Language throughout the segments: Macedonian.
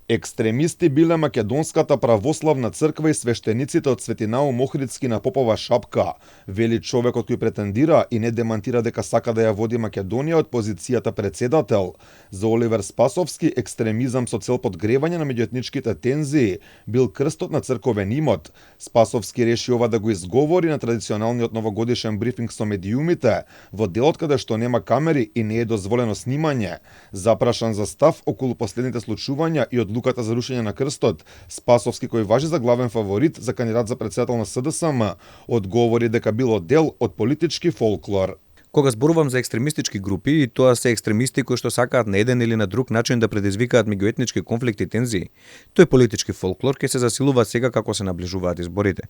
Екстремисти биле Македонската православна црква и свештениците од Светинаум Охридски на Попова шапка, вели човекот кој претендира и не демантира дека сака да ја води Македонија од позицијата председател. За Оливер Спасовски, екстремизам со цел подгревање на меѓуетничките тензии бил крстот на црковен имот. Спасовски реши ова да го изговори на традиционалниот новогодишен брифинг со медиумите, во делот каде што нема камери и не е дозволено снимање. Запрашан за став околу последните случувања и одлуката за рушење на крстот, Спасовски, кој важи за главен фаворит за кандидат за председател на СДСМ, одговори дека било дел од политички фолклор. Кога зборувам за екстремистички групи, и тоа се екстремисти кои што сакаат на еден или на друг начин да предизвикаат меѓуетнички конфликти и тензии, тој политички фолклор ќе се засилува сега како се наближуваат изборите.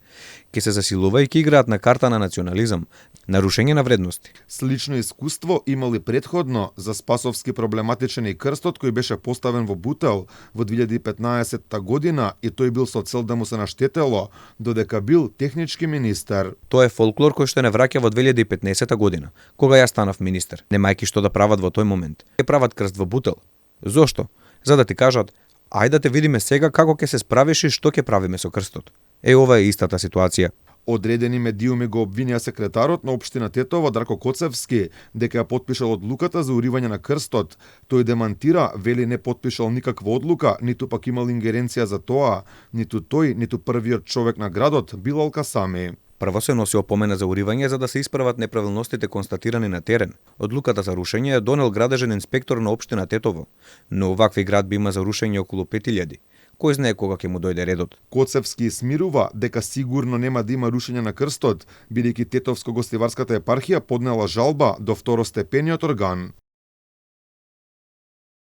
Ќе се засилува и ќе играат на карта на национализам, нарушење на вредности. Слично искуство имали претходно за Спасовски проблематичен и крстот кој беше поставен во Бутел во 2015 година и тој бил со цел да му се наштетело, додека бил технички министер. Тоа е фолклор кој што не враќа во 2015 година, кога ја станав министер, немајки што да прават во тој момент. Ќе прават крст во Бутел. Зошто? За да ти кажат, ајде да те видиме сега како ќе се справиш и што ќе правиме со крстот. Ова е истата ситуација. Одредени медиуми го обвинија секретарот на општина Тетово Дарко Коцевски дека ја потпишал одлуката за уривање на крстот. Тој демантира, вели не потпишал никаква одлука, ниту пак имал ингеренција за тоа, ниту тој, ниту првиот човек на градот, Билал Касами. Прво се носи опомена за уривање за да се исправат неправилностите констатирани на терен. Одлуката за рушење ја донел градежен инспектор на општина Тетово, но вакви градби има за рушење околу 5000. Кој знае кога ќе му дојде редот. Коцевски смирува дека сигурно нема да има рушење на крстот, бидејќи Тетовско-гостиварската епархија поднела жалба до второстепениот орган.